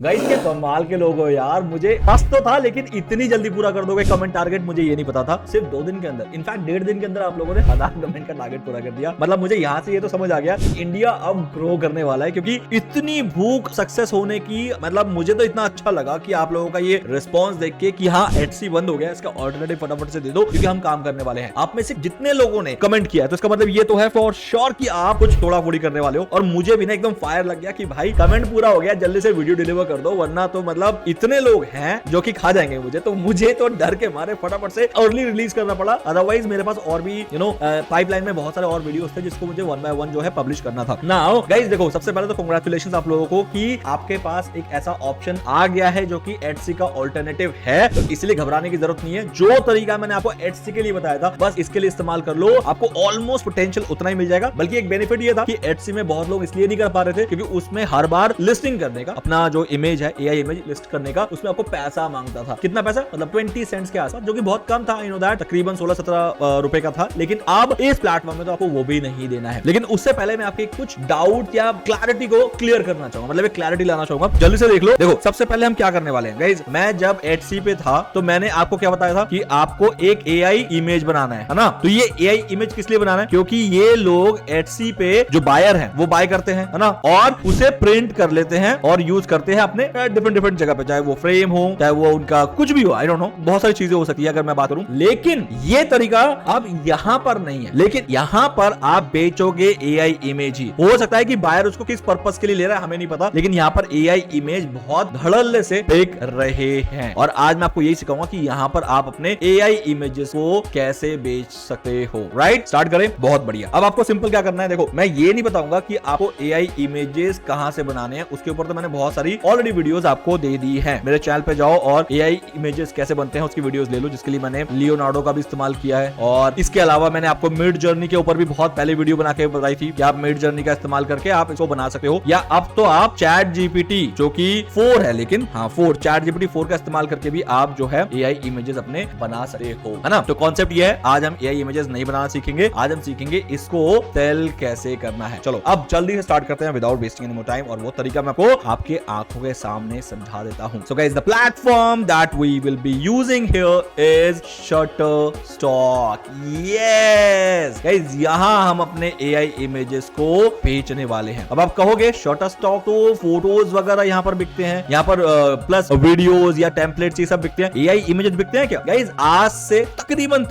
Guys क्या कमाल के लोग हो यार। मुझे बस तो था लेकिन इतनी जल्दी पूरा कर दोगे कमेंट टारगेट, मुझे ये नहीं पता था। सिर्फ 2 दिन के अंदर, इनफैक्ट 1.5 दिन के अंदर आप लोगों ने 1000 कमेंट का टारगेट पूरा कर दिया। मतलब मुझे यहाँ से ये तो समझ आ गया कि इंडिया अब ग्रो करने वाला है, क्योंकि इतनी भूख सक्सेस होने की। मतलब मुझे तो इतना अच्छा लगा कि आप लोगों का ये रिस्पॉन्स देख के कि हाँ एचसी बंद हो गया, इसका ऑल्टरनेटिव फटाफट से दे दो क्योंकि हम काम करने वाले हैं। आप में से जितने लोगों ने कमेंट किया है तो इसका मतलब ये तो है फॉर श्योर कि आप कुछ थोड़ा फोड़ी करने वाले हो। और मुझे भी ना एकदम फायर लग गया कि भाई कमेंट पूरा हो गया, जल्दी से वीडियो डिलीवर कर दो, वरना तो मतलब इतने लोग हैं जो कि खा जाएंगे मुझे तो डर के मारे फटाफट से अर्ली रिलीज करना पड़ा। अदरवाइज मेरे पास और भी पाइपलाइन में बहुत सारे और वीडियोस थे जिसको मुझे 1 बाय 1 जो है पब्लिश करना था। नाउ गाइस देखो, सबसे पहले तो कांग्रेचुलेशंस आप लोगों को कि आपके पास एक ऐसा ऑप्शन आ गया है जो कि एचसी का ऑल्टरनेटिव है, तो इसलिए घबराने की जरूरत नहीं है। जो तरीका मैंने आपको एचसी के लिए बताया था बस इसके लिए इस्तेमाल कर लो, आपको ऑलमोस्ट पोटेंशियल उतना ही मिल जाएगा। बल्कि एक बेनिफिट ये था कि एचसी में बहुत लोग इसलिए नहीं कर पा रहे थे क्योंकि उसमें हर बार लिस्टिंग करने का, अपना जो इमेज है एआई इमेज लिस्ट करने का, उसमें आपको पैसा मांगता था। कितना पैसा? मतलब 20 सेंट्स के आसपास, जो कि बहुत कम था। यू नो दैट तकरीबन 16-17 रुपए का था। लेकिन अब इस प्लेटफॉर्म में तो आपको वो भी नहीं देना है। लेकिन उससे पहले मैं आपके कुछ डाउट या क्लैरिटी को क्लियर करना चाहूंगा, मतलब एक क्लैरिटी लाना चाहूंगा। जल्दी से देख लो। देखो सबसे पहले हम क्या करने वाले हैं गाइस, मैं जब एचसी पे था तो मैंने आपको क्या बताया था कि आपको एक एआई इमेज बनाना है ना। तो ये एआई इमेज किस लिए बनाना है? क्योंकि ये लोग एचसी पे जो बायर हैं वो बाय करते हैं, है ना, और उसे प्रिंट कर लेते हैं और यूज करते हैं अपने डिफरेंट जगह पे, चाहे वो फ्रेम हो, चाहे वो उनका कुछ भी हो, आई डोंट नो, बहुत सारी चीजें हो सकती है अगर मैं बात करूं। लेकिन ये तरीका अब यहां पर नहीं है। लेकिन यहां पर आप बेचोगे एआई इमेज ही। हो सकता है कि बायर उसको किस पर्पस के लिए ले रहा है हमें नहीं पता, लेकिन यहां पर एआई इमेज बहुत धड़ल्ले से बिक रहे हैं। और आज मैं आपको यही सिखाऊंगा कि यहां पर आप अपने एआई इमेजेस को कैसे बेच सकते हो। राइट, स्टार्ट करें। बहुत बढ़िया। अब आपको सिंपल क्या करना है, देखो मैं ये नहीं बताऊंगा कि आपको एआई इमेजेस कहां से बनाने हैं, उसके ऊपर तो मैंने बहुत सारी ऑलरेडी वीडियोस आपको दे दी है। मेरे चैनल पे जाओ और एआई इमेजेस कैसे बनते हैं उसकी वीडियोस ले लो, जिसके लिए मैंने लियोनार्डो का भी इस्तेमाल किया है। और इसके अलावा मैंने आपको मिड जर्नी के ऊपर भी बहुत पहले वीडियो बना के बताई थी कि आप मिड जर्नी का इस्तेमाल करके आप इसको बना सकते हो। या अब तो आप चैट जीपीटी जो कि 4 है, लेकिन हाँ 4 चैट जीपीटी 4 का इस्तेमाल करके भी आप जो है एआई इमेजेस अपने बना सकते हो, है ना। तो कॉन्सेप्ट ये है, आज हम एआई इमेजेस नहीं बनाना सीखेंगे, आज हम सीखेंगे इसको सेल कैसे करना है। चलो अब जल्दी से स्टार्ट करते हैं without wasting any more time, और वो तरीका मैं आपको आपके आंखों के सामने समझा देता हूं। So guys, the platform that we will be using here is Shutterstock. Yes guys, यहां हम अपने एआई इमेजेस को बेचने वाले हैं। अब आप कहोगे शटरस्टॉक तो फोटोज वगैरह यहां पर बिकते हैं, यहां पर प्लस वीडियोस या टेम्पलेट्स ये सब बिकते हैं, एआई इमेजेस बिकते हैं क्या? गाइस आज से तकरीबन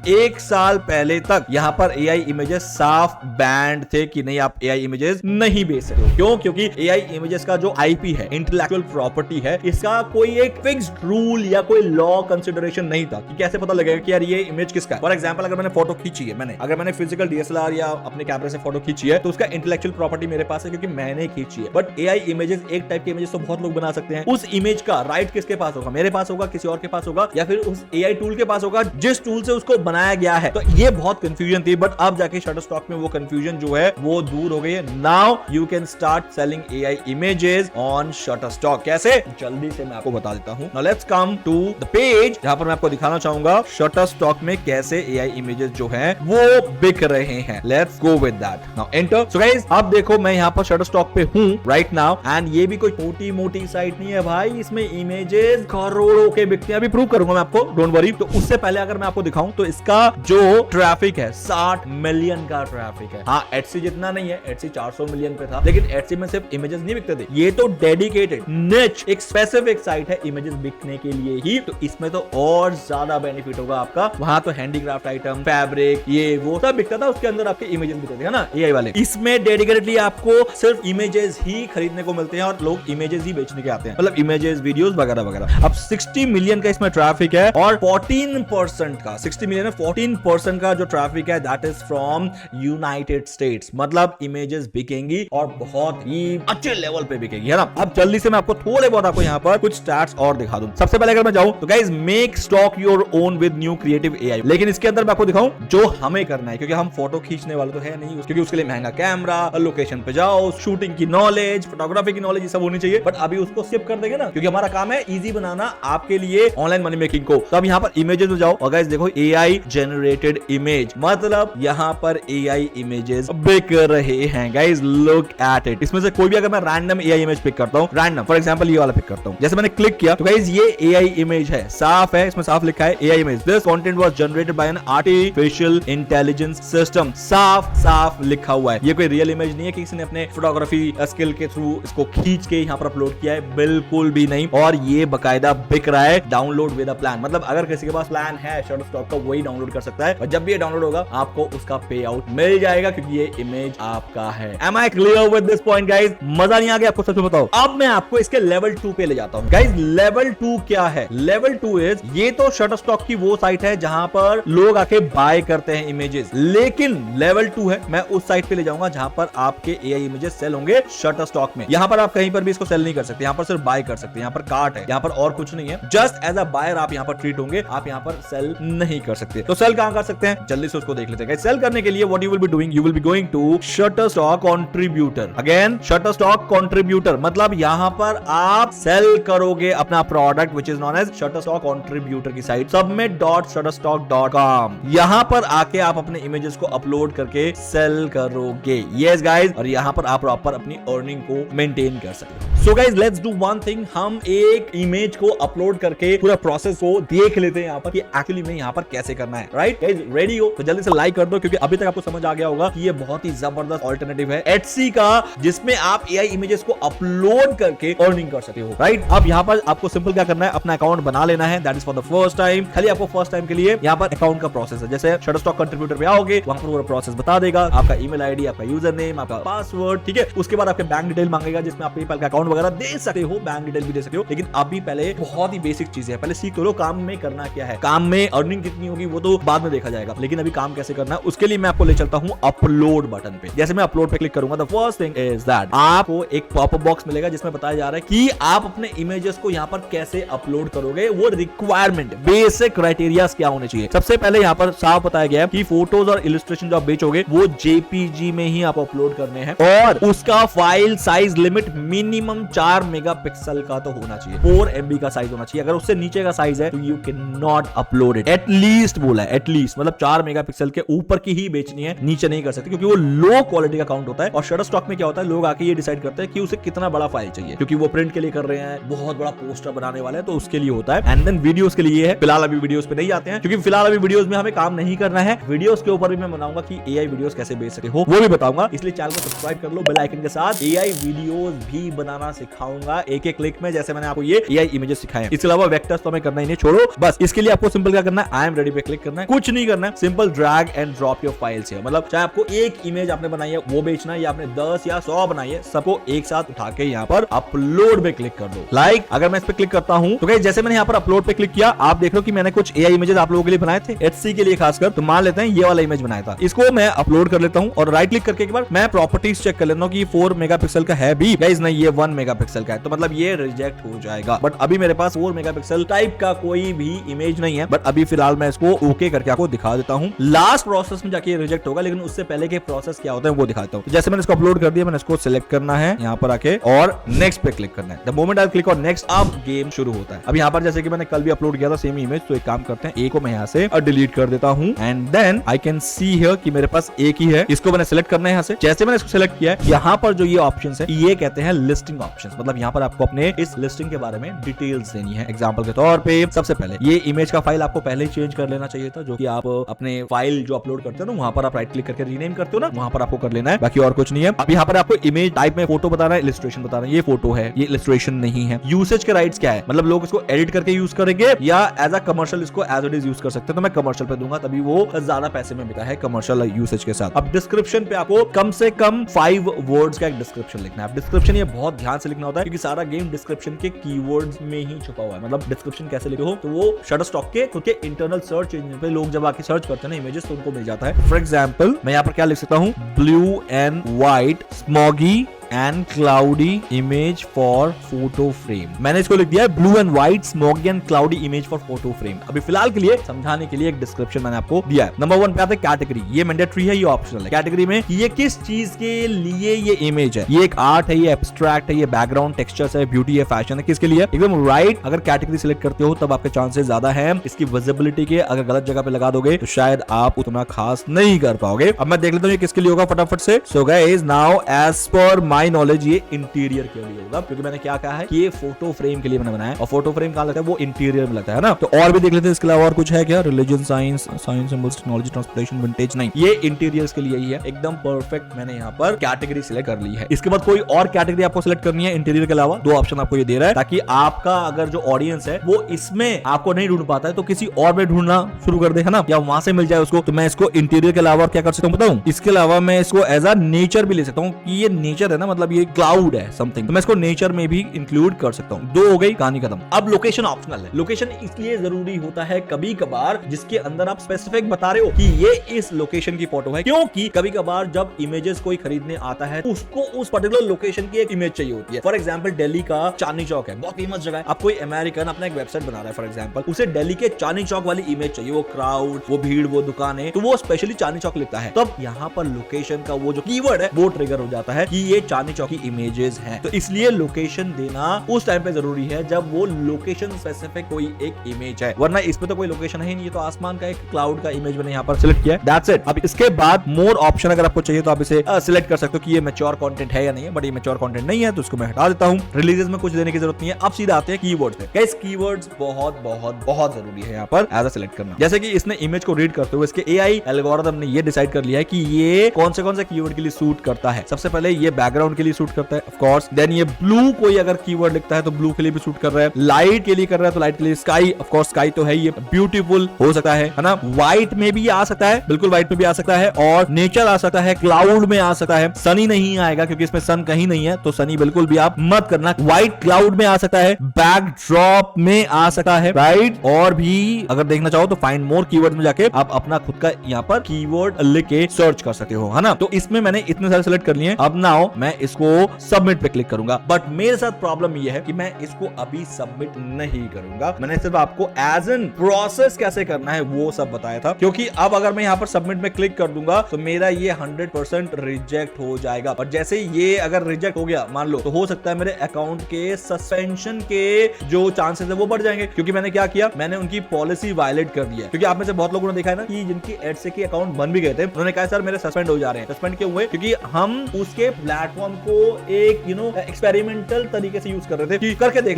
1 साल पहले तक यहां पर एआई इमेजेस साफ बैंड थे कि नहीं, आप एआई इमेजेस नहीं बेच सकते हो। क्यों? क्योंकि एआई इमेजेस का जो आईपी है, इंटेलेक्चुअल प्रॉपर्टी है, इसका कोई एक फिक्स्ड रूल या कोई लॉ कंसिडरेशन नहीं था कि कैसे पता लगेगा कि यार ये इमेज किसका है। फॉर एग्जांपल, अगर मैंने फोटो खींची है, अगर मैंने फिजिकल डीएसएलआर या अपने कैमरे से फोटो खींची है तो उसका इंटेलेक्चुअल प्रॉपर्टी मेरे पास है क्योंकि मैंने खींची है। बट एआई इमेजेस, एक टाइप के इमेजेस तो बहुत लोग बना सकते हैं। उस इमेज का राइट किसके पास होगा? मेरे पास होगा, किसी और के पास होगा, या फिर उस एआई टूल के पास होगा जिस टूल से उसको बनाया गया है। तो ये बहुत कंफ्यूजन थी, बट अब जाके शटरस्टॉक में वो कंफ्यूजन जो है वो दूर हो गई है। Now you can start selling AI images on Shutterstock. कैसे? जल्दी से मैं आपको बता देता हूं। Now let's come to the page जहां पर मैं आपको दिखाना चाहूंगा शटरस्टॉक में कैसे एआई इमेजेस जो हैं वो बिक रहे हैं। Let's go with that. Now enter. So guys, अब देखो मैं यहां पर शटरस्टॉक पे हूं राइट नाउ, एंड ये भी कोई छोटी मोटी साइट नहीं है भाई, इसमें इमेजेस करोड़ों के बिकते हैं। अभी प्रूव करूंगा मैं आपको, डोंट वरी। तो उससे पहले अगर मैं आपको दिखाऊं तो इसका जो ट्रैफिक है 60 मिलियन का ट्रैफिक है। हाँ एचसी जितना नहीं है, एचसी 400 मिलियन पे था, लेकिन एचसी में सिर्फ इमेजेस नहीं बिकते थे, ये तो डेडिकेटेड निच एक स्पेसिफिक साइट है इमेजेस बिकने के लिए ही। तो इसमें तो और ज्यादा बेनिफिट होगा आपका। वहां तो हैंडीक्राफ्ट आइटम, फैब्रिक, ये वो सब बिकता था, उसके अंदर आपके इमेजेस बिकते थे ना एआई वाले। इसमें डेडिकेटेडली आपको सिर्फ इमेजेस ही खरीदने को मिलते हैं और लोग इमेजेस ही बेचने के आते हैं, मतलब इमेजेस, वीडियोस वगैरह वगैरह। अब 60 मिलियन का इसमें ट्रैफिक है और 14% का, 60 मिलियन में 14% का जो ट्रैफिक है that is from United states. मतलब इमेजेस बिकेंगी और बहुत ही अच्छे लेवल पे बिकेगी, है ना। अब जल्दी से मैं आपको थोड़े बहुत आपको यहाँ पर कुछ स्टैट्स और दिखा दूं। सबसे पहले अगर मैं जाऊं तो guys, make stock your own with new creative AI. लेकिन इसके अंदर मैं आपको दिखाऊं जो हमें करना है, क्योंकि हम फोटो खींचने वाले तो है नहीं, क्योंकि उसके लिए महंगा कैमरा, लोकेशन पे जाओ, शूटिंग की नॉलेज, फोटोग्राफी की नॉलेज, ये सब होनी चाहिए। बट अभी उसको स्किप कर देंगे ना, क्योंकि हमारा काम है इजी बनाना आपके लिए ऑनलाइन मनी मेकिंग को। तो अब यहाँ पर इमेजेस में जाओ और गाइस देखो, एआई जनरेटेड इमेज, मतलब यहाँ पर एआई इमेजेस बिक रहे हैं। Guys look at it. इसमें से कोई भी अगर मैं रैंडम एआई इमेज पिक करता हूं हूँ रैंडम, फॉर एग्जांपल ये वाला पिक करता हूँ। जैसे मैंने क्लिक किया तो गाइस ये एआई इमेज है, साफ है, इसमें साफ लिखा है AI image, this content was generated by an artificial intelligence system, साफ साफ लिखा हुआ है। ये कोई रियल इमेज नहीं है कि किसी ने अपने फोटोग्राफी स्किल के थ्रू इसको खींच के यहाँ पर अपलोड किया है, बिल्कुल भी नहीं। और ये बकायदा बिक रहा है डाउनलोड विद अ प्लान, मतलब अगर किसी के पास प्लान है शटरस्टॉक का वही डाउनलोड कर सकता है, और जब भी ये डाउनलोड होगा आपको उसका पे आउट मिल जाएगा क्योंकि ये इमेज आपका है। Am I clear with this point guys? मजा नहीं आ गया आपको? सच में बताओ। अब मैं आपको इसके लेवल 2 पे ले जाता हूँ। गाइस लेवल 2 क्या है? लेवल 2 इज, ये तो शटरस्टॉक की वो साइट है जहां पर लोग आके बाय करते हैं इमेजेस, लेकिन लेवल 2 है, मैं उस साइट पे ले जाऊंगा जहां पर आपके एआई इमेजेस सेल होंगे शटरस्टॉक में। यहां पर आप कहीं पर भी इसको सेल नहीं कर सकते, यहां पर सिर्फ बाय कर सकते हैं, यहां पर कार्ट है, यहां पर और कुछ नहीं है, जस्ट एज अ बायर आप यहां पर ट्रीट होंगे, आप यहां पर सेल नहीं कर सकते। तो सेल कहां कर सकते हैं, जल्दी से उसको देख लेते हैं। सेल करने के लिए what you will be doing, you will be going to Shutterstock contributor. Again Shutterstock contributor मतलब यहां पर आप सेल करोगे अपना product which is known as Shutterstock contributor की साइट submit.shutterstock.com। यहां पर आके आप अपने इमेजेस को अपलोड करके सेल करोगे। यस गाइस, और यहां पर आप प्रॉपर अपनी अर्निंग को मेंटेन कर सकते हो। So guys let's do one thing, हम एक इमेज को अपलोड करके पूरा प्रोसेस को देख लेते हैं यहां पर कि एक्चुअली में यहां पर कैसे करना है। राइट गाइस, रेडी हो तो जल्दी से लाइक कर दो, क्योंकि अभी तक आपको समझ आ गया होगा कि ये बहुत ही जबरदस्त ऑल्टरनेटिव है एटसी का, जिसमें आप एआई इमेजेस को अपलोड करके अर्निंग कर सकते हो। राइट, अब यहां पर आपको सिंपल क्या करना है, अपना अकाउंट बना लेना है, that is for the first time. खाली आपको फर्स्ट टाइम के लिए यहां पर अकाउंट का प्रोसेस है, जैसे शटरस्टॉक कंट्रीब्यूटर पे आओगे वहां पर पूरा प्रोसेस बता देगा, आपका ईमेल आईडी, आपका यूजर नेम, आपका पासवर्ड, ठीक है। उसके बाद आपके बैंक डिटेल मांगेगा जिसमें आप पेपैल का अकाउंट वगैरह दे सकते हो, बैंक डिटेल भी दे सकते हो। लेकिन अभी पहले बहुत ही बेसिक चीज है, पहले सीख लो काम में करना क्या है, काम में अर्निंग कितनी होगी वो तो बाद में देखा जाएगा, लेकिन अभी काम कैसे करना है उसके लिए मैं आपको ले चलता हूं अपलोड बटन पे। जैसे मैं अपलोड पे क्लिक करूंगा, the first thing is that आपको एक पॉपअप बॉक्स मिलेगा जिसमें बताया जा रहा है कि आप अपने इमेजेस को यहां पर कैसे अपलोड करोगे, वो रिक्वायरमेंट बेसिक क्राइटेरिया क्या होने चाहिए। सबसे पहले यहां पर साफ बताया गया है कि फोटोज और इलस्ट्रेशन जो आप बेचोगे वो जेपीजी में ही आप अपलोड करने हैं, और उसका file size limit minimum 4 megapixel का तो होना चाहिए, 4 MB का साइज होना चाहिए। अगर उससे नीचे का साइज है तो you can not upload it. At least बोला है, एटलीस्ट मतलब 4 मेगापिक्सल के ऊपर की ही बेचनी है, नीचे नहीं कर सकते, क्योंकि वो लो क्वालिटी का काउंट होता है। और शटरस्टॉक में क्या होता है, लोग आके ये डिसाइड करते हैं कि उसे कितना बड़ा फाइल चाहिए, क्योंकि वो प्रिंट के लिए कर रहे हैं, बहुत बड़ा पोस्टर बनाने वाले हैं, तो उसके लिए होता है। एंड देन वीडियोस के लिए है, फिलहाल अभी वीडियोस पे नहीं आते हैं, क्योंकि फिलहाल अभी वीडियोस में हमें काम नहीं करना है। वीडियोस के ऊपर भी मैं बनाऊंगा कि एआई वीडियोस कैसे बेच सकते हो, वो भी बताऊंगा, इसलिए चैनल को सब्सक्राइब कर लो बेल आइकन के साथ। एआई वीडियोस भी बनाना सिखाऊंगा एक एक क्लिक में, जैसे मैंने आपको ये एआई इमेजेस सिखाए हैं। इसके अलावा वेक्टर्स तो हमें करना ही नहीं, छोड़ो बस। इसके लिए आपको सिंपल क्या करना है, आई एम रेडी पे क्लिक करना है, कुछ नहीं करना है, simple drag and drop your files here. मतलब चाहे आपको एक इमेज आपने बनाई है वो बेचना है, या आपने 10 या 100 बनाई है, सबको एक साथ उठा के यहाँ पर अपलोड पे क्लिक कर दो। लाइक अगर मैं इस पे क्लिक करता हूं तो गाइस जैसे मैंने यहाँ पर अपलोड पे क्लिक किया, आप देख लो कि मैंने कुछ एआई इमेजेस आप लोगों के लिए बनाए थे, एचसी के लिए खासकर। तो मान लेते हैं ये वाला इमेज बनाया था, इसको मैं अपलोड कर लेता हूं, और राइट क्लिक करके एक बार मैं प्रॉपर्टीज चेक कर लेता हूं कि 4 मेगापिक्सल का है भी। गाइस नहीं, ये 1 मेगापिक्सल का है, तो मतलब ये रिजेक्ट हो जाएगा। बट अभी मेरे पास 4 मेगापिक्सल टाइप का कोई भी इमेज नहीं है, बट अभी फिलहाल मैं इसको ओके करके आपको दिखा देता हूं। लास्ट प्रोसेस में जाके रिजेक्ट होगा, लेकिन उससे पहले के प्रोसेस क्या होता है वो दिखाता हूं। तो जैसे मैंने इसको अपलोड कर दिया, मैंने इसको सिलेक्ट करना है यहाँ पर आके, और नेक्स्ट पे क्लिक करना है। The moment I click on next, अब गेम शुरू होता है। अब यहाँ पर जैसे कि मैंने कल भी अपलोड किया था सेम इमेज, तो एक काम करते हैं, ए को मैं यहाँ से डिलीट कर देता हूँ, and then I can see here कि मेरे पास एक ही है, इसको मैंने सिलेक्ट करना है यहाँ से। जैसे मैंने इसको सिलेक्ट किया है, यहाँ पर जो ये ऑप्शंस है ये कहते हैं लिस्टिंग ऑप्शंस, मतलब यहाँ पर आपको अपने इस लिस्टिंग के बारे में डिटेल्स देनी है। एग्जांपल के तौर पे सबसे पहले ये इमेज का फाइल आपको पहले ही चेंज कर लेना चाहिए था, जो कि आप अपने फाइल जो अपलोड करते हो ना, वहां पर आप राइट क्लिक करके रीनेम करते हो ना, वहां पर आपको कर लेना है, बाकी और कुछ नहीं है। अब यहाँ पर आपको इमेज टाइप में फोटो बताना है, इलस्ट्रेशन बताना है, ये फोटो है, ये इलस्ट्रेशन नहीं है। यूसेज के राइट्स क्या है, मतलब लोग इसको एडिट करके यूज करेंगे या एज अ कमर्शियल इसको एज इट इज यूज कर सकते हैं, तो मैं कमर्शियल पे दूंगा, तभी वो ज्यादा पैसे में बिका है कमर्शियल यूसेज के साथ। अब डिस्क्रिप्शन पे आपको कम से कम 5 वर्ड्स का एक डिस्क्रिप्शन लिखना है। डिस्क्रिप्शन ये बहुत ध्यान से लिखना होता है, क्योंकि सारा गेम डिस्क्रिप्शन के कीवर्ड्स में ही छुपा हुआ है। मतलब डिस्क्रिप्शन कैसे लिखे हो, तो वो शटरस्टॉक के खुद के इंटरनल सर्च इंजन पे लोग जब आके सर्च करते हैं ना इमेजेस, तो उनको मिल जाता है। फॉर एग्जांपल मैं यहाँ पर क्या लिख सकता हूँ, blue and white smoggy and cloudy image for photo frame. मैंने इसको लिख दिया है blue and white smoggy and cloudy image for photo frame. अभी फिलहाल के लिए समझाने के लिए एक डिस्क्रिप्शन मैंने आपको दिया है। नंबर 1 पे आता है कैटेगरी, ये मैंडेटरी है, ये ऑप्शनल है। कैटेगरी में ये किस चीज के लिए ये इमेज है, ये एक आर्ट है, ये एब्स्ट्रैक्ट है, ये बैकग्राउंड टेक्सचर्स है, ब्यूटी है, फैशन है, किसके लिए, एकदम राइट। अगर कैटेगरी सिलेक्ट करते हो तब आपके चांसेस ज्यादा है इसकी विजिबिलिटी के। अगर गलत जगह पे लगा दोगे तो शायद आप उतना खास नहीं कर पाओगे। अब मैं देख लेता हूँ ये किसके लिए होगा फटाफट से। So guys now as per my knowledge ये इंटीरियर के लिए होगा, क्योंकि मैंने क्या कहा है कि ये फोटो फ्रेम के लिए मैंने बनाया, और फोटो फ्रेम कहाँ लगता है, वो इंटीरियर में लगता है ना। तो और भी देख लेते हैं इसके अलावा और कुछ है क्या, religion, science, symbols, technology, transportation, vintage, नहीं, ये इंटीरियर्स के लिए ही है। एकदम परफेक्ट मैंने यहाँ पर कैटेगरी सिलेक्ट कर ली है। इसके बाद कोई और कैटेगरी आपको सिलेक्ट करनी है इंटीरियर के अलावा, दो ऑप्शन आपको ये दे रहा है, ताकि आपका अगर जो ऑडियंस है वो इसमें आपको नहीं ढूंढ पाता है तो किसी और में ढूंढना शुरू कर दे, है ना, या वहां से मिल जाए उसको। तो मैं इसको इंटीरियर के अलावा क्या कर सकता हूँ बताऊं, इसके अलावा मैं इसको एज अ नेचर भी ले सकता हूँ, कि ये नेचर है ना, मतलब ये क्लाउड है समथिंग, तो मैं इसको नेचर में भी इंक्लूड कर सकता हूँ। दो हो गई, कहानी खत्म। अब लोकेशन ऑप्शनल है। लोकेशन इसलिए जरूरी होता है कभी कभार जिसके अंदर आप स्पेसिफिक बता रहे हो कि ये इस लोकेशन की फोटो है, क्योंकि कभी कभार जब इमेजेस कोई खरीदने आता है तो उसको उस पर्टिकुलर लोकेशन की एक इमेज चाहिए होती है। फॉर एग्जांपल दिल्ली का चांदनी चौक है, बहुत फेमस जगह है। अब कोई अमेरिकन अपना एक वेबसाइट बना रहा है फॉर एग्जांपल, उसे दिल्ली के चांदनी चौक वाली इमेज चाहिए, वो क्राउड, वो भीड़, वो दुकानें, तो वो स्पेशली चांदनी चौक लिखता है। तब यहाँ पर लोकेशन का वो जो कीवर्ड है वो ट्रिगर हो जाता है कि ये चांदनी चौक की इमेजेस हैं। तो इसलिए लोकेशन देना उस टाइम पे जरूरी है जब वो लोकेशन स्पेसिफिक कोई एक इमेज है, वरना इसमें तो कोई लोकेशन है नहीं, ये तो आसमान का एक क्लाउड का इमेज मैंने यहाँ पर सिलेक्ट किया है। That's it. अब इसके बाद मोर ऑप्शन अगर आपको चाहिए तो आप इसे सिलेक्ट कर सकते हो कि ये मैच्योर कंटेंट है या नहीं है, बट ये मैच्योर कंटेंट नहीं है तो इसको मैं हटा देता हूं। रिलीजेस में कुछ देने की जरूरत नहीं है। अब सीधा आते हैं कीवर्ड्स पे। गाइस कीवर्ड्स बहुत बहुत बहुत जरूरी है यहाँ पर एज अ सिलेक्ट करना। जैसे कि इसने इमेज को रीड करते हुए इसके एआई एल्गोरिथम ने ये डिसाइड कर लिया है कि ये कौन से कीवर्ड के लिए सूट करता है। सबसे पहले ये बैकग्राउंड के लिए सूट करता है ऑफ कोर्स, देन ये ब्लू कोई अगर कीवर्ड लिखता है तो ब्लू के लिए भी सूट कर रहा है, लाइट के लिए कर रहा है तो लाइट के लिए, स्काई ऑफ कोर्स स्काई तो है, ये ब्यूटीफुल हो सकता है ना, व्हाइट में भी आ सकता है, बिल्कुल व्हाइट में भी आ सकता है, और नेचर आ सकता है, क्लाउड में आ सकता है, सनी नहीं आएगा क्योंकि इसमें सन कहीं नहीं है, तो सनी बिल्कुल भी आप मत करना। व्हाइट क्लाउड में आ सकता है, बैकड्रॉप में आ सकता है, राइट। और भी अगर देखना चाहो तो फाइंड मोर कीवर्ड में जाके आप अपना खुद का यहाँ पर कीवर्ड लिख के सर्च कर सकते हो, है ना। तो इसमें मैंने इतने सारे सिलेक्ट कर लिए। अब नाउ मैं इसको सबमिट पे क्लिक करूंगा, बट मेरे साथ प्रॉब्लम ये है कि मैं इसको अभी सबमिट नहीं करूंगा। मैंने सिर्फ आपको एज एन प्रोसेस कैसे करना है वो सब बताया था, क्योंकि अब अगर मैं यहाँ पर सबमिट में क्लिक कर दूंगा तो मेरा ये 100% रिजेक्ट हो जाएगा। और जैसे ये अगर रिजेक्ट हो गया मान लो, तो हो सकता है मेरे अकाउंट के सस्पेंशन के जो चांसेस है वो बढ़ जाएंगे, क्योंकि मैंने क्या किया, मैंने उनकी पॉलिसी वायलेट कर दी है। क्योंकि आप में से बहुत लोगों ने देखा है ना कि जिनकी एडसे के अकाउंट बन भी गए थे, उन्होंने कहा सर मेरे सस्पेंड हो जा रहे हैं। सस्पेंड क्यों हुए? क्योंकि हम उसके प्लेटफॉर्म को एक एक्सपेरिमेंटल तरीके से यूज कर रहे थे कि करके देख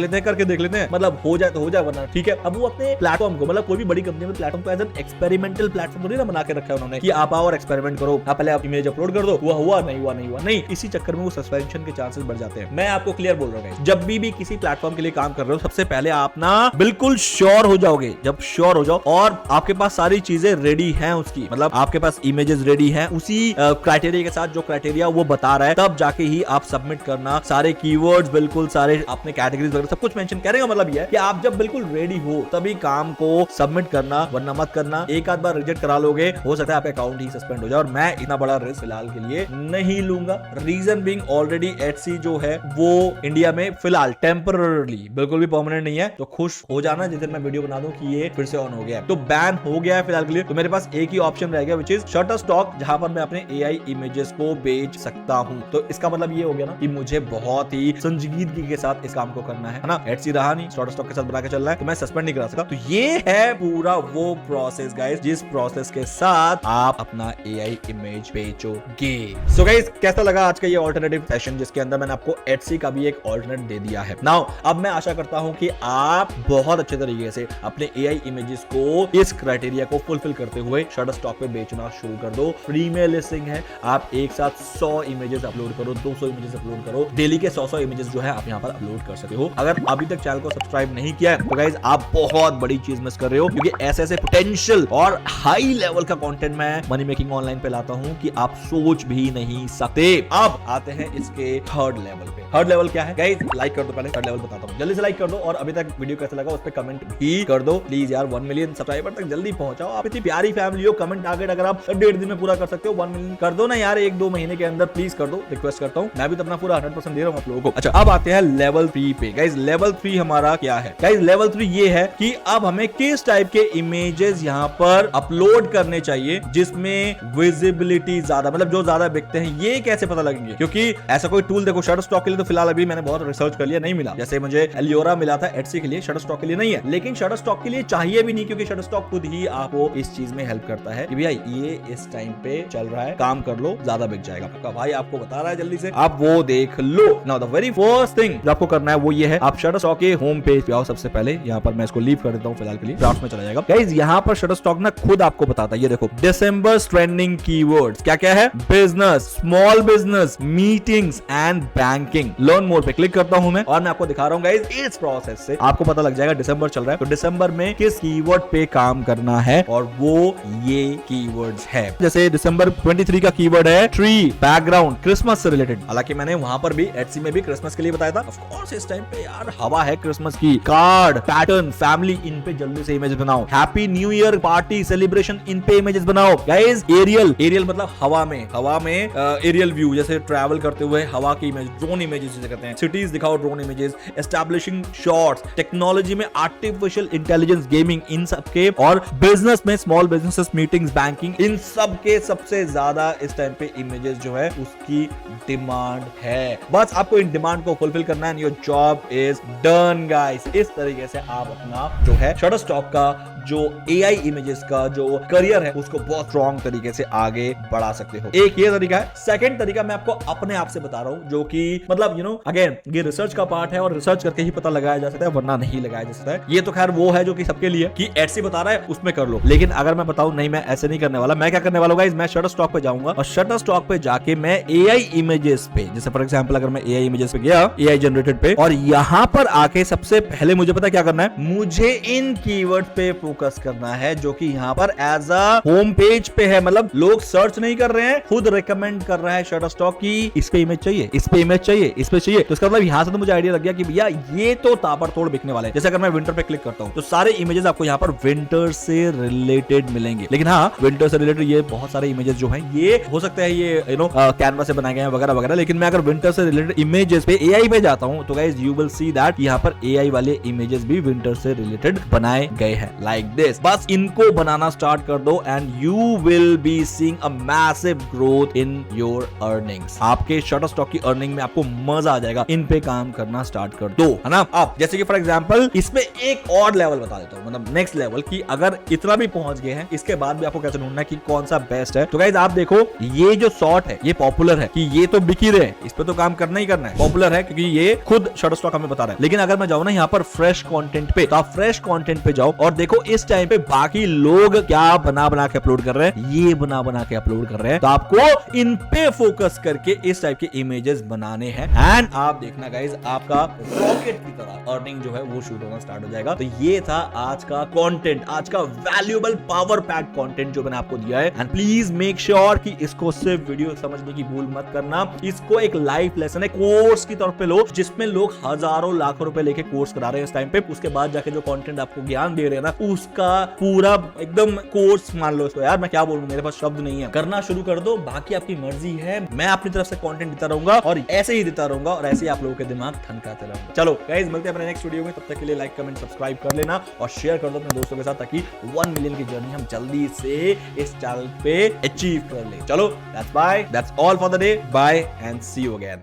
लेते हैं, मतलब हो जाए तो हो जाए, वरना ठीक है। अब वो अपने प्लेटफॉर्म को, मतलब कोई भी बड़ी कंपनी में प्लेटफॉर्म को एज एन एक्सपेरिमेंटल प्लेटफॉर्म थोड़ी ना बना के रखा है उन्होंने कि आप आओ और एक्सपेरिमेंट करो, आप पहले आप इमेज अपलोड कर दो, हुआ नहीं, इसी चक्कर में वो सस्पेंशन के चांसेस बढ़ जाते हैं। मैं आपको क्लियर बोल रहा हूं, जब भी किसी प्लेटफॉर्म के लिए काम कर रहे हो, सबसे पहले आप ना बिल्कुल श्योर हो जाओगे। जब श्योर हो जाओ और आपके पास सारी चीजें रेडी हैं उसकी, मतलब आपके पास इमेजेस रेडी हैं उसी क्राइटेरिया के साथ, जो क्राइटेरिया वो बता रहा है, तब जाके ही आप सबमिट करना। सारे कीवर्ड्स बिल्कुल सारे अपने कैटेगरीज वगैरह सब कुछ मेंशन करने का मतलब ये है कि आप जब बिल्कुल रेडी हो तभी काम को सबमिट करना, वरना मत करना। एक आध बार रिजेक्ट करा लोगे, हो सकता है आपका अकाउंट ही सस्पेंड हो जाए, और मैं इतना बड़ा रिस्क फिलहाल के लिए नहीं लूंगा। रीजन बीइंग ऑलरेडी एटसी जो है वो इंडिया में फिलहाल टेम्पररी, बिल्कुल भी परमानेंट नहीं है। तो खुश हो जाना जिस दिन मैं वीडियो बना दूं कि ये फिर से ऑन हो गया है, तो बैन हो गया है फिलहाल के लिए। तो मेरे पास एक ही ऑप्शन रह गया विच इज शटरस्टॉक, जहां पर मैं अपने एआई इमेजेस को बेच सकता हूं। तो इसका मतलब ये हो गया ना कि मुझे बहुत ही संजीदगी के साथ इस काम को करना है ना। एटसी रहा नहीं, शटरस्टॉक के साथ बना के चल रहा है, तो मैं सस्पेंड नहीं करा सकता। तो ये है पूरा वो प्रोसेस गाइस, जिस प्रोसेस के साथ आप अपना एआई इमेज बेचोगे। सो गाइस कैसा लगा आज का ये ऑल्टरनेटिव सेशन, जिसके अंदर मैंने आपको एटसी का भी एक ऑल्टरनेट दे दिया है। नाउ अब मैं आशा करता हूं कि आप बहुत अच्छे तरीके से अपने एआई इमेजेस को इस क्राइटेरिया को फुलफिल करते हुए शटरस्टॉक पे बेचना शुरू कर दो। फ्री में लिस्टिंग है, आप एक साथ 100 इमेजेस अपलोड करो, 200 इमेजेस अपलोड करो, डेली के 100 इमेजेस जो है आप यहाँ पर अपलोड कर सकते हो। अगर अभी तक चैनल को सब्सक्राइब नहीं किया है तो गाइस आप बहुत बड़ी चीज मिस कर रहे हो, क्योंकि ऐसे पोटेंशियल और हाई लेवल का कंटेंट मैं मनी मेकिंग ऑनलाइन पे लाता हूं कि आप सोच भी नहीं सकते। अब आते हैं इसके थर्ड लेवल पे। थर्ड लेवल क्या है गाइस, लाइक कर दो, पहले थर्ड लेवल बताता हूं, जल्दी से लाइक कर दो, और अभी तक वीडियो कैसा लगा उस पर कमेंट भी कर दो प्लीज यार। 1 मिलियन सब्सक्राइबर तक जल्दी पहुंचाओ, आप इतनी प्यारी फैमिली हो। कमेंट टारगेट अगर आप 1.5 दिन में पूरा कर सकते हो, 1 मिलियन कर दो ना यार, 1-2 महीने के अंदर प्लीज कर दो, रिक्वेस्ट करता हूं। मैं भी तो अपना पूरा 100% दे रहा हूं आप लोगों को। अच्छा अब आते हैं लेवल 3 पे। गाइस लेवल 3 हमारा क्या है? गाइस लेवल 3 ये है कि अब हमें किस टाइप के इमेजेस यहाँ पर अपलोड करने चाहिए जिसमें विजिबिलिटी ज्यादा, मतलब जो ज्यादा बिकते हैं, ये कैसे पता लगेंगे? क्योंकि ऐसा कोई टूल देखो शटरस्टॉक के लिए तो फिलहाल अभी मैंने बहुत रिसर्च कर लिया, नहीं मिला। जैसे मुझे एलियोरा मिला था एटसी के लिए, शटरस्टॉक के लिए नहीं है। लेकिन शटरस्टॉक के लिए चाहिए भी नहीं, क्योंकि शटरस्टॉक खुद ही आपको इस चीज में हेल्प करता है कि भैया ये इस टाइम पे चल रहा है, काम कर लो, ज्यादा बिक जाएगा। आपका भाई आपको बता रहा है जल्दी जल्दी से आप वो देख लो। Now the very first thing जो आपको करना है वो ये है, आप शटरस्टॉक के होम पेज पे आओ। सबसे पहले यहाँ पर मैं इसको लीव कर देता हूँ फिलहाल के लिए, ड्राफ्ट में चला जाएगा। गाइस यहाँ पर शटरस्टॉक ना खुद आपको बताता है, ये देखो दिसंबर ट्रेंडिंग कीवर्ड्स क्या क्या है, business, small business, meetings and banking. Learn more पे क्लिक करता हूं मैं और मैं आपको दिखा रहा हूं गाइस, इस प्रोसेस से आपको पता लग जाएगा दिसंबर चल रहा है तो दिसंबर में किस कीवर्ड पे काम करना है, और वो ये कीवर्ड्स है। जैसे दिसंबर 23 का कीवर्ड है ट्री, बैकग्राउंड, क्रिसमस से रिलेटेड। हालांकि मैंने वहां पर भी एटसी में भी क्रिसमस के लिए बताया था। ऑफ कोर्स इस टाइम पे यार हवा है क्रिसमस की। कार्ड, पैटर्न, फैमिली, इन पे जल्दी से इमेज बनाओ। Happy new year party celebration, इन पे इमेजेस बनाओ। गाइस एरियल, एरियल मतलब हवा में एरियल व्यू, जैसे ट्रैवल करते हुए हवा की इमेज, ड्रोन इमेजेस जिसे कहते हैं। सिटीज दिखाओ drone images, establishing shots, technology में आर्टिफिशियल इंटेलिजेंस, गेमिंग, इन सब के, और बिजनेस में स्मॉल बिजनेसेस, मीटिंग्स, बैंकिंग, इन सब के सबसे ज्यादा इस टाइम पे इमेजेस जो है उसकी डिमांड है। बस आपको इन डिमांड को फुलफिल करना है, your job is done guys. इस तरीके से आप अपना जो है शटरस्टॉक का जो एआई इमेजेस का जो करियर है उसको बहुत स्ट्रॉन्ग तरीके से आगे बढ़ा सकते हो। एक ये तरीका है। सेकंड तरीका मैं आपको अपने आप से बता रहा हूं, जो कि मतलब अगेन ये रिसर्च का पार्ट है और रिसर्च करके ही पता लगाया जा सकता है, वरना नहीं लगाया जा सकता है। ये तो खैर वो है जो कि सबके लिए कि एटसी बता रहा है उसमें कर लो, लेकिन अगर मैं बताऊं नहीं मैं ऐसे नहीं करने वाला। मैं क्या करने वाला हूं गाइस, मैं शटरस्टॉक पे जाऊंगा और शटरस्टॉक पे जाके मैं एआई इमेजेस पे, जैसे फॉर एग्जांपल अगर मैं एआई इमेजेस पे गया, एआई जनरेटेड पे, और यहां पर आके सबसे पहले मुझे पता क्या करना है, मुझे इन कीवर्ड पे फोकस करना है जो कि यहाँ पर एज अ होम पेज पे है। मतलब लोग सर्च नहीं कर रहे हैं, खुद रिकमेंड कर रहा है शटरस्टॉक की इस पे इमेज चाहिए, इस पे इमेज चाहिए, इस पे चाहिए। तो इसका मतलब यहाँ से तो मुझे आइडिया लग गया कि भैया ये तो ताबड़तोड़ बिकने वाले हैं। जैसे अगर मैं विंटर पे क्लिक करता हूँ तो सारे इमेजेस आपको यहाँ पर विंटर से रिलेटेड मिलेंगे। लेकिन हाँ, विंटर से रिलेटेड ये बहुत सारे इमेजेस जो हैं ये हो सकता है ये कैनवा से बनाए गए हैं वगैरह वगैरह। लेकिन मैं अगर विंटर से रिलेटेड इमेजेस पे एआई पे जाता हूँ तो guys you will see that यहाँ पर एआई वाले इमेजेस भी विंटर से रिलेटेड बनाए गए हैं लाइक दिस। बस इनको बनाना स्टार्ट कर दो and you will be seeing a massive growth in your earnings. आपके शटरस्टॉक की अर्निंग में आपको मजा आ जाएगा। इन पे काम करना स्टार्ट कर दो, है ना। अब जैसे कि फॉर एग्जांपल इसमें एक और लेवल बता देता हूं, मतलब नेक्स्ट लेवल की अगर इतना भी पहुंच गए हैं इसके बाद भी आपको कैसे ढूंढना है कि कौन सा बेस्ट है। तो गाइस आप देखो ये जो शॉट है ये पॉपुलर है कि ये तो बिक ही रहे हैं, इस पे तो काम करना ही करना है। पॉपुलर है क्योंकि ये खुद शटरस्टॉक हमें बता रहा है। लेकिन अगर मैं जाऊं ना यहाँ पर फ्रेश कंटेंट पे, तो आप फ्रेश कंटेंट पे जाओ और देखो इस टाइम पे बाकी लोग क्या बना के अपलोड कर रहे हैं, ये बना के अपलोड कर रहे हैं। तो आपको इन पे फोकस करके इस टाइप के इमेजेस बनाने हैं एंड आप देखना गाइस आपका रॉकेट की तरह अर्निंग जो है वो शूट होना स्टार्ट हो जाएगा। तो ये था आज का कंटेंट, आज का वैल्यूएबल पावर पैक कंटेंट जो मैंने आपको दिया है। एंड प्लीज मेक श्योर कि इसको सिर्फ वीडियो समझने की भूल मत करना, इसको एक लाइफ लेसन है, कोर्स की तरफ पे लो, जिसमें लोग हजारों लाखों रुपए लेके कोर्स करा रहे हैं इस टाइम पे। उसके बाद जाके जो कंटेंट आपको ज्ञान दे रहे हैं ना, उसका पूरा एकदम कोर्स मान लो इसको। यार मैं क्या बोलूं, मेरे पास शब्द नहीं है। करना शुरू कर दो, बाकी आपकी मर्जी है। मैं अपनी तरफ से कंटेंट देता रहूंगा और ऐसे ही देता रहूंगा और ऐसे ही आप लोगों के दिमाग ठनकाते रहूंगा। चलो गाइस मिलते हैं अपने नेक्स्ट वीडियो में, तब तक के लिए लाइक कमेंट सब्सक्राइब कर लेना और शेयर कर दो अपने दोस्तों के साथ, ताकि 1 मिलियन की जर्नी हम जल्दी से इस चैनल पे अचीव कर ले। चलो that's all for the day, bye and see you again.